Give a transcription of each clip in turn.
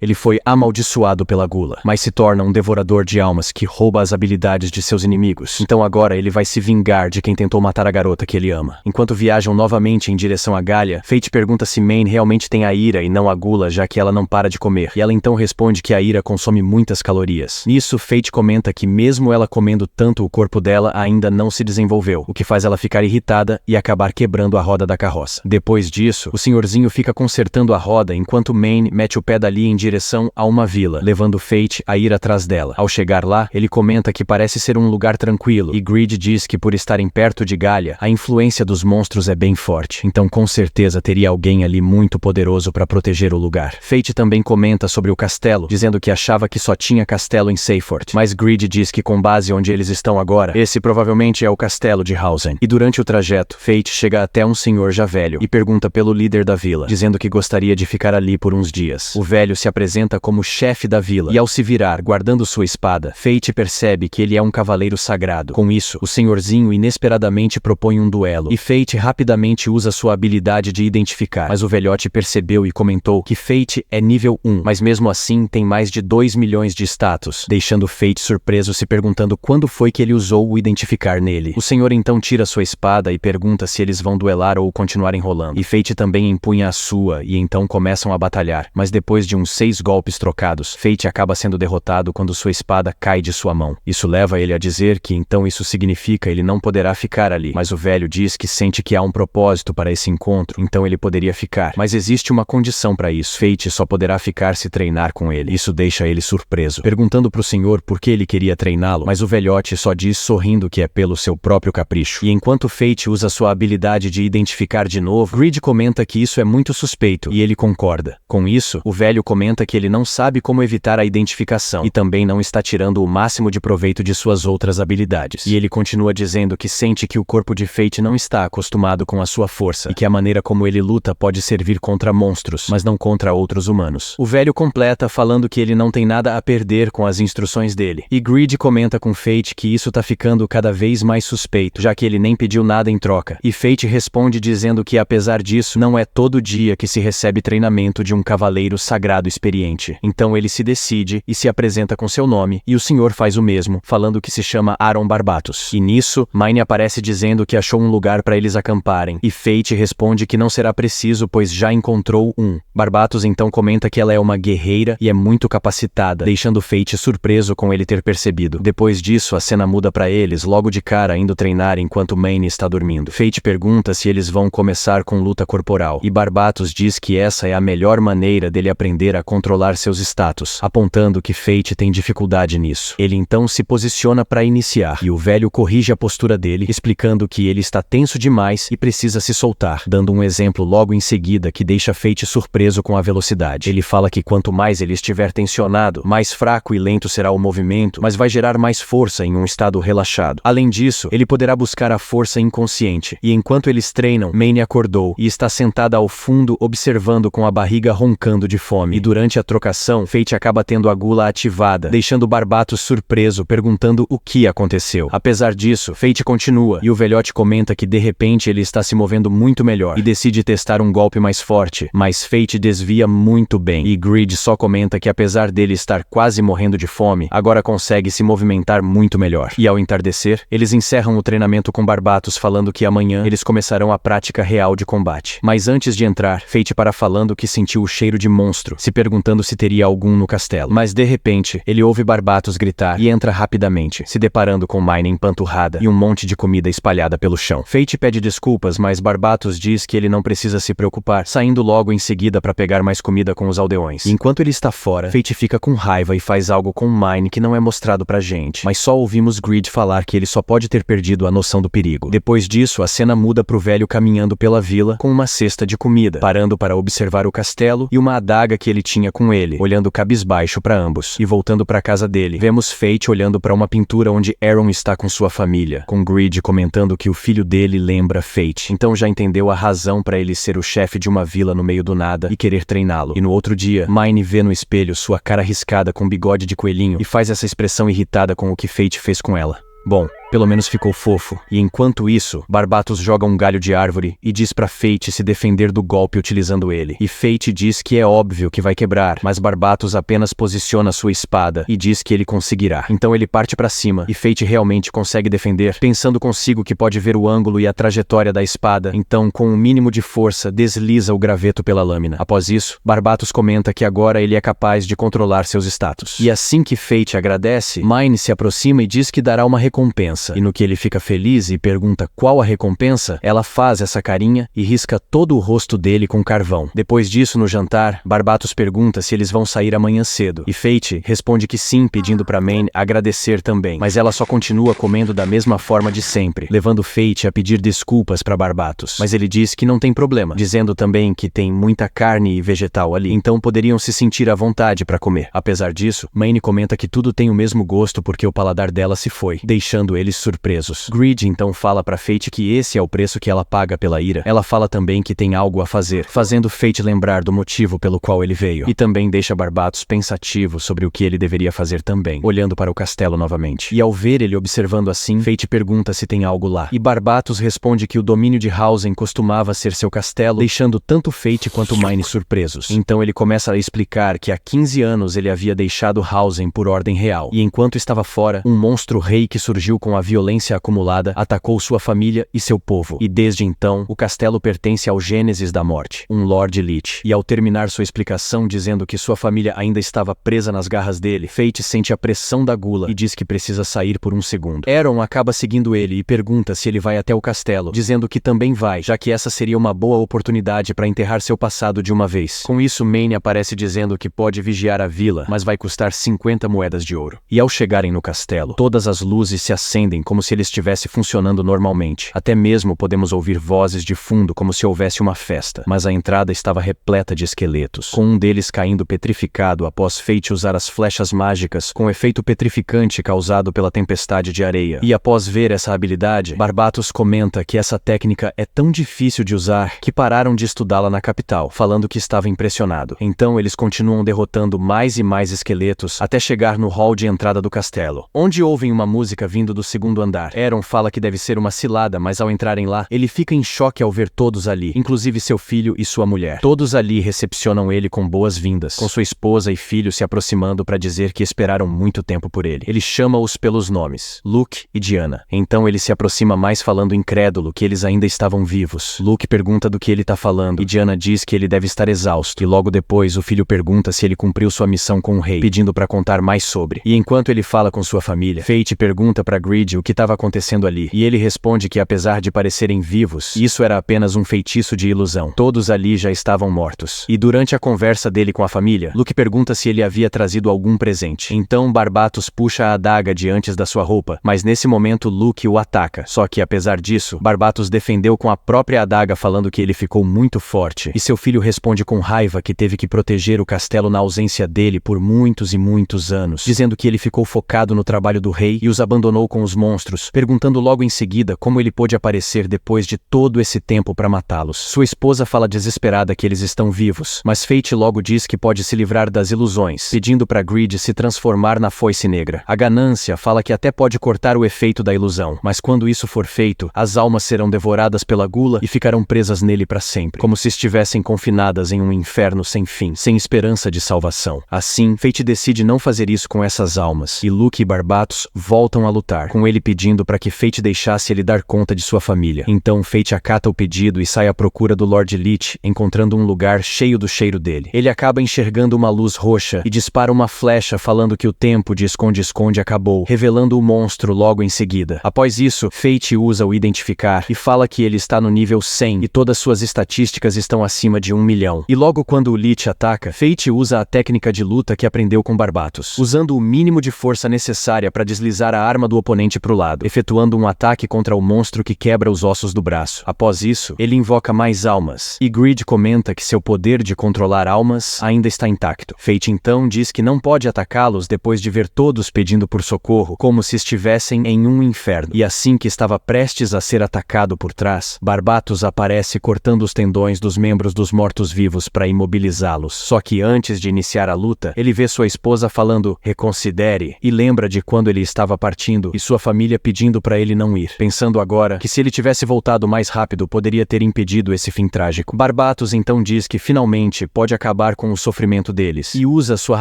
Ele foi amaldiçoado pela gula, mas se torna um devorador de almas que rouba as habilidades de seus inimigos. Então agora ele vai se vingar de quem tentou matar a garota que ele ama. Enquanto viajam novamente em direção a Galia, Fate pergunta se Mayne realmente tem a ira e não a gula, já que ela não para de comer. E ela então responde que a ira consome muitas calorias. Nisso, Fate comenta que mesmo ela comendo tanto, o corpo dela ainda não se desenvolveu, o que faz ela ficar irritada e acabar quebrando a roda da carroça. Depois disso, o senhorzinho fica consertando a roda enquanto Mayne mete o pé dali em direção a uma vila, levando Fate a ir atrás dela. Ao chegar lá, ele comenta que parece ser um lugar tranquilo, e Greed diz que por estarem perto de Galia, a influência dos monstros é bem forte, então com certeza teria alguém ali muito poderoso para proteger o lugar. Fate também comenta sobre o castelo, dizendo que achava que só tinha castelo em Seifort, mas Greed diz que com base onde eles estão agora, esse provavelmente é o castelo de Hausen. E durante o trajeto, Fate chega até um senhor já velho e pergunta pelo líder da vila, dizendo que gostaria de ficar ali por uns dias. O velho se apresenta como chefe da vila, e ao se virar, guardando sua espada, Fate percebe que ele é um cavaleiro sagrado. Com isso, o senhorzinho inesperadamente propõe um duelo, e Fate rapidamente usa sua habilidade de identificar, mas o velhote percebeu e comentou que Fate é nível 1, mas mesmo assim tem mais de 2 milhões de status, deixando Fate surpreso se perguntando quando foi que ele usou o identificar nele. O senhor então tira sua espada e pergunta se eles vão duelar ou continuar enrolando, e Fate também empunha a sua, e então começam a batalhar, mas depois de uns 6 golpes trocados, Fate acaba sendo derrotado quando sua espada cai de sua mão. Isso leva ele a dizer que então isso significa ele não poderá ficar ali, mas o velho diz que sente que há um propósito para esse encontro, então ele poderia ficar, mas existe uma condição para isso. Fate só poderá ficar se treinar com ele. Isso deixa ele surpreso, perguntando pro senhor por que ele queria treiná-lo, mas o velhote só diz sorrindo que é pelo seu próprio capricho. E enquanto Fate usa sua habilidade de identificar de novo, Greed comenta que isso é muito suspeito, e ele concorda. Com isso, o velho comenta que ele não sabe como evitar a identificação, e também não está tirando o máximo de proveito de suas outras habilidades. E ele continua dizendo que sente que o corpo de Fate não está acostumado com a sua força, e que a maneira como ele luta pode servir contra monstros, mas não contra outros humanos. O velho completa falando que ele não tem nada a perder com as instruções dele, e Greed comenta com Fate que isso tá ficando cada vez mais suspeito, já que ele nem pediu nada em troca, e Fate responde dizendo que apesar disso, não é todo dia que se recebe treinamento de um cavaleiro sagrado experiente. Então ele se decide e se apresenta com seu nome, e o senhor faz o mesmo, falando que se chama Aaron Barbatos. E nisso, Mayne aparece dizendo que achou um lugar para eles acamparem, e Fate responde que não será preciso pois já encontrou um. Barbatos então comenta que ela é uma guerreira e é muito capacitada, deixando Fate surpreso com ele ter percebido. Depois disso, a cena muda para eles logo de cara indo treinar enquanto Mayne está dormindo. Fate pergunta se eles vão começar com luta corporal, e Barbatos diz que essa é a melhor maneira dele aprender a controlar seus status, apontando que Fate tem dificuldade nisso. Ele então se posiciona para iniciar, e o velho corrige a postura dele, explicando que ele está tenso demais e precisa se soltar, dando um exemplo logo em seguida que deixa Fate surpreso com a velocidade. Ele fala que quanto mais ele estiver tensionado, mais fraco e lento será o movimento, mas vai gerar mais força em um estado relaxado. Além disso, ele poderá buscar a força inconsciente, e enquanto eles treinam, Mayne acordou e está sentada ao fundo observando com a barriga roncando de fome, e durante a trocação, Fate acaba tendo a gula ativada, deixando Barbatos surpreso, perguntando o que aconteceu. Apesar disso, Fate continua, e o velhote comenta que de repente ele está se movendo muito melhor, e decide testar um golpe mais forte, mas Fate desvia muito bem, e Greed só comenta que apesar dele estar quase morrendo de fome, agora consegue se movimentar muito melhor. E ao entardecer, eles encerram o treinamento com Barbatos falando que amanhã eles começarão a prática real de combate. Mas antes de entrar, Fate para falando que sentiu o cheiro de monstro, se perguntando se teria algum no castelo. Mas de repente, ele ouve Barbatos gritar e entra rapidamente, se deparando com Mayne empanturrada e um monte de comida espalhada pelo chão. Fate pede desculpas, mas Barbatos diz que ele não precisa se preocupar, saindo logo em seguida para pegar mais comida com os aldeões. E enquanto ele está fora, Fate fica com raiva e faz algo com Mayne que não é mostrado pra gente, mas só ouvimos Greed falar que ele só pode ter perdido a noção do perigo. Depois disso, a cena muda pro velho caminhando pela vila com uma cesta de comida, parando para observar o castelo e uma adaga que ele tinha com ele, olhando cabisbaixo para ambos. E voltando para casa dele, vemos Fate olhando para uma pintura onde Aaron está com sua família, com Greed comentando que o filho dele lembra Fate. Então já entendeu a razão para ele ser o chefe de uma vila no meio do nada e querer treiná-lo. E no outro dia, Mayne vê no espelho sua cara riscada com bigode de coelhinho e faz essa expressão irritada com o que Fate fez com ela. Bom, Pelo menos ficou fofo. E enquanto isso, Barbatos joga um galho de árvore e diz pra Fate se defender do golpe utilizando ele. E Fate diz que é óbvio que vai quebrar, mas Barbatos apenas posiciona sua espada e diz que ele conseguirá. Então ele parte pra cima e Fate realmente consegue defender, pensando consigo que pode ver o ângulo e a trajetória da espada. Então, com um mínimo de força, desliza o graveto pela lâmina. Após isso, Barbatos comenta que agora ele é capaz de controlar seus status. E assim que Fate agradece, Mine se aproxima e diz que dará uma recompensa. E no que ele fica feliz e pergunta qual a recompensa, ela faz essa carinha e risca todo o rosto dele com carvão. Depois disso, no jantar, Barbatos pergunta se eles vão sair amanhã cedo. E Fate responde que sim, pedindo pra Mine agradecer também. Mas ela só continua comendo da mesma forma de sempre, levando Fate a pedir desculpas pra Barbatos. Mas ele diz que não tem problema, dizendo também que tem muita carne e vegetal ali, então poderiam se sentir à vontade pra comer. Apesar disso, Mine comenta que tudo tem o mesmo gosto porque o paladar dela se foi, deixando eles surpresos. Greed então fala pra Fate que esse é o preço que ela paga pela ira. Ela fala também que tem algo a fazer, fazendo Fate lembrar do motivo pelo qual ele veio. E também deixa Barbatos pensativo sobre o que ele deveria fazer também, olhando para o castelo novamente. E ao ver ele observando assim, Fate pergunta se tem algo lá. E Barbatos responde que o domínio de Hausen costumava ser seu castelo, deixando tanto Fate quanto Mine surpresos. Então ele começa a explicar que há 15 anos ele havia deixado Hausen por ordem real. E enquanto estava fora, um monstro rei que surgiu com a violência acumulada atacou sua família e seu povo. E desde então, o castelo pertence ao Gênesis da Morte, um Lord Lich. E ao terminar sua explicação dizendo que sua família ainda estava presa nas garras dele, Fate sente a pressão da gula e diz que precisa sair por um segundo. Aaron acaba seguindo ele e pergunta se ele vai até o castelo, dizendo que também vai, já que essa seria uma boa oportunidade para enterrar seu passado de uma vez. Com isso, Mane aparece dizendo que pode vigiar a vila, mas vai custar 50 moedas de ouro. E ao chegarem no castelo, todas as luzes se acendem como se ele estivesse funcionando normalmente. Até mesmo podemos ouvir vozes de fundo como se houvesse uma festa, mas a entrada estava repleta de esqueletos, com um deles caindo petrificado após Fate usar as flechas mágicas com efeito petrificante causado pela tempestade de areia. E após ver essa habilidade, Barbatos comenta que essa técnica é tão difícil de usar que pararam de estudá-la na capital, falando que estava impressionado. Então eles continuam derrotando mais e mais esqueletos até chegar no hall de entrada do castelo, onde ouvem uma música vindo do segundo andar. Aaron fala que deve ser uma cilada, mas ao entrarem lá, ele fica em choque ao ver todos ali, inclusive seu filho e sua mulher. Todos ali recepcionam ele com boas-vindas, com sua esposa e filho se aproximando para dizer que esperaram muito tempo por ele. Ele chama-os pelos nomes, Luke e Diana. Então ele se aproxima mais falando incrédulo que eles ainda estavam vivos. Luke pergunta do que ele tá falando e Diana diz que ele deve estar exausto. E logo depois o filho pergunta se ele cumpriu sua missão com o rei, pedindo para contar mais sobre. E enquanto ele fala com sua família, Fate pergunta para Greed o que estava acontecendo ali. E ele responde que apesar de parecerem vivos, isso era apenas um feitiço de ilusão. Todos ali já estavam mortos. E durante a conversa dele com a família, Luke pergunta se ele havia trazido algum presente. Então Barbatos puxa a adaga de antes da sua roupa, mas nesse momento Luke o ataca. Só que apesar disso, Barbatos defendeu com a própria adaga falando que ele ficou muito forte. E seu filho responde com raiva que teve que proteger o castelo na ausência dele por muitos e muitos anos, dizendo que ele ficou focado no trabalho do rei e os abandonou com os monstros, perguntando logo em seguida como ele pôde aparecer depois de todo esse tempo para matá-los. Sua esposa fala desesperada que eles estão vivos, mas Fate logo diz que pode se livrar das ilusões, pedindo para Greed se transformar na foice negra. A ganância fala que até pode cortar o efeito da ilusão, mas quando isso for feito, as almas serão devoradas pela gula e ficarão presas nele para sempre, como se estivessem confinadas em um inferno sem fim, sem esperança de salvação. Assim, Fate decide não fazer isso com essas almas, e Luke e Barbatos voltam a lutar, com ele pedindo para que Fate deixasse ele dar conta de sua família. Então Fate acata o pedido e sai à procura do Lord Lich, encontrando um lugar cheio do cheiro dele. Ele acaba enxergando uma luz roxa e dispara uma flecha falando que o tempo de esconde-esconde acabou, revelando o monstro logo em seguida. Após isso, Fate usa o identificar e fala que ele está no nível 100 e todas suas estatísticas estão acima de 1 milhão. E logo quando o Lich ataca, Fate usa a técnica de luta que aprendeu com Barbatos, usando o mínimo de força necessária para deslizar a arma do oponente pro lado, efetuando um ataque contra o monstro que quebra os ossos do braço. Após isso, ele invoca mais almas, e Greed comenta que seu poder de controlar almas ainda está intacto. Fate então diz que não pode atacá-los depois de ver todos pedindo por socorro, como se estivessem em um inferno. E assim que estava prestes a ser atacado por trás, Barbatos aparece cortando os tendões dos membros dos mortos-vivos para imobilizá-los. Só que antes de iniciar a luta, ele vê sua esposa falando "reconsidere" e lembra de quando ele estava partindo e sua família pedindo pra ele não ir, pensando agora que se ele tivesse voltado mais rápido poderia ter impedido esse fim trágico. Barbatos então diz que finalmente pode acabar com o sofrimento deles e usa sua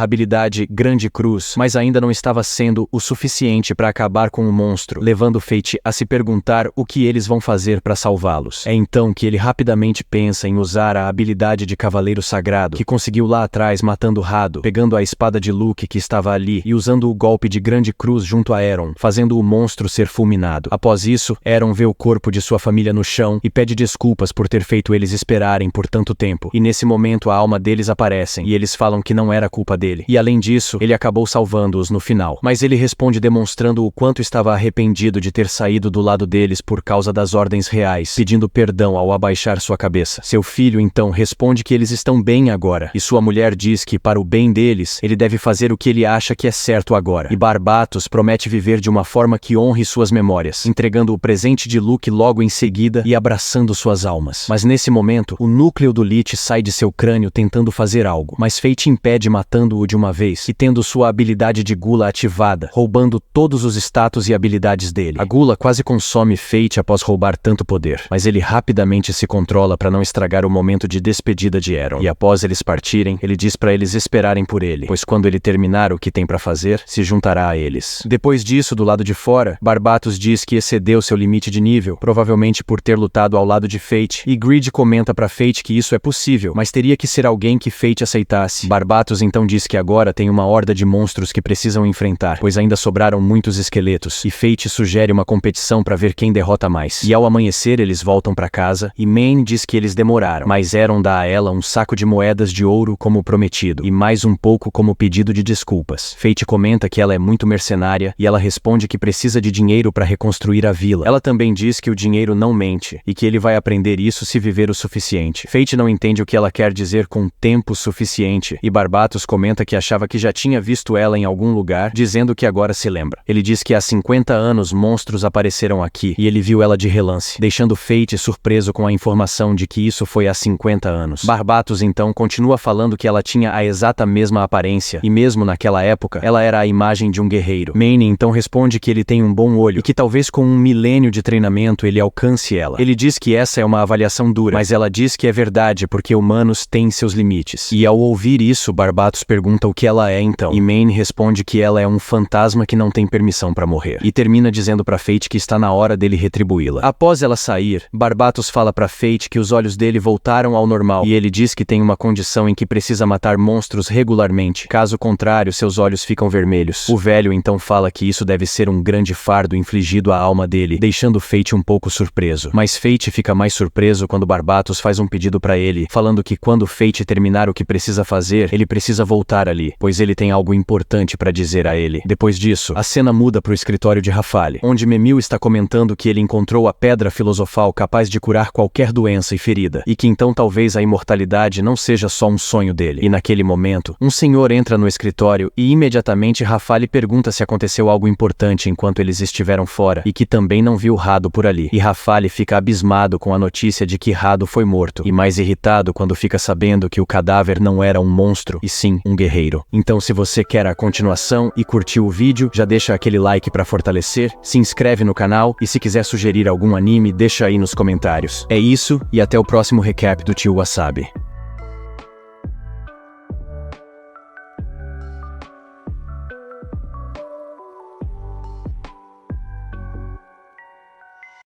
habilidade Grande Cruz, mas ainda não estava sendo o suficiente para acabar com o monstro, levando Fate a se perguntar o que eles vão fazer para salvá-los. É então que ele rapidamente pensa em usar a habilidade de Cavaleiro Sagrado, que conseguiu lá atrás matando Rado, pegando a espada de Luke que estava ali e usando o golpe de Grande Cruz junto a Aeron, fazendo o monstro ser fulminado. Após isso, Aeron vê o corpo de sua família no chão e pede desculpas por ter feito eles esperarem por tanto tempo. E nesse momento a alma deles aparecem e eles falam que não era culpa dele. E além disso, ele acabou salvando-os no final. Mas ele responde demonstrando o quanto estava arrependido de ter saído do lado deles por causa das ordens reais, pedindo perdão ao abaixar sua cabeça. Seu filho então responde que eles estão bem agora, e sua mulher diz que para o bem deles, ele deve fazer o que ele acha que é certo agora. E Barbatos promete viver de uma forma que honre suas memórias, entregando o presente de Luke logo em seguida e abraçando suas almas. Mas nesse momento, o núcleo do Lich sai de seu crânio tentando fazer algo, mas Fate impede matando-o de uma vez e tendo sua habilidade de Gula ativada, roubando todos os status e habilidades dele. A Gula quase consome Fate após roubar tanto poder, mas ele rapidamente se controla para não estragar o momento de despedida de Aeron. E após eles partirem, ele diz para eles esperarem por ele, pois quando ele terminar o que tem para fazer, se juntará a eles. Depois disso, do lado de fora, Barbatos diz que excedeu seu limite de nível, provavelmente por ter lutado ao lado de Fate, e Greed comenta para Fate que isso é possível, mas teria que ser alguém que Fate aceitasse. Barbatos então diz que agora tem uma horda de monstros que precisam enfrentar, pois ainda sobraram muitos esqueletos, e Fate sugere uma competição para ver quem derrota mais. E ao amanhecer eles voltam para casa, e Mayne diz que eles demoraram, mas Aeron dá a ela um saco de moedas de ouro como prometido, e mais um pouco como pedido de desculpas. Fate comenta que ela é muito mercenária, e ela responde que precisa de dinheiro para reconstruir a vila. Ela também diz que o dinheiro não mente, e que ele vai aprender isso se viver o suficiente. Fate não entende o que ela quer dizer com tempo suficiente, e Barbatos comenta que achava que já tinha visto ela em algum lugar, dizendo que agora se lembra. Ele diz que há 50 anos monstros apareceram aqui, e ele viu ela de relance, deixando Fate surpreso com a informação de que isso foi há 50 anos. Barbatos então continua falando que ela tinha a exata mesma aparência, e mesmo naquela época, ela era a imagem de um guerreiro. Mayne então responde que ele tem um bom olho, e que talvez com um milênio de treinamento ele alcance ela. Ele diz que essa é uma avaliação dura, mas ela diz que é verdade porque humanos têm seus limites. E ao ouvir isso, Barbatos pergunta o que ela é então, e Mayne responde que ela é um fantasma que não tem permissão para morrer. E termina dizendo pra Fate que está na hora dele retribuí-la. Após ela sair, Barbatos fala pra Fate que os olhos dele voltaram ao normal, e ele diz que tem uma condição em que precisa matar monstros regularmente, caso contrário seus olhos ficam vermelhos. O velho então fala que isso deve ser um grande fardo infligido à alma dele, deixando Fate um pouco surpreso. Mas Fate fica mais surpreso quando Barbatos faz um pedido pra ele, falando que quando Fate terminar o que precisa fazer, ele precisa voltar ali, pois ele tem algo importante pra dizer a ele. Depois disso, a cena muda pro escritório de Rafale, onde Memil está comentando que ele encontrou a pedra filosofal capaz de curar qualquer doença e ferida, e que então talvez a imortalidade não seja só um sonho dele. E naquele momento, um senhor entra no escritório e imediatamente Rafale pergunta se aconteceu algo importante enquanto eles estiveram fora, e que também não viu Rado por ali. E Rafale fica abismado com a notícia de que Rado foi morto, e mais irritado quando fica sabendo que o cadáver não era um monstro, e sim um guerreiro. Então se você quer a continuação e curtiu o vídeo, já deixa aquele like pra fortalecer, se inscreve no canal, e se quiser sugerir algum anime, deixa aí nos comentários. É isso, e até o próximo recap do Tio Wasabi.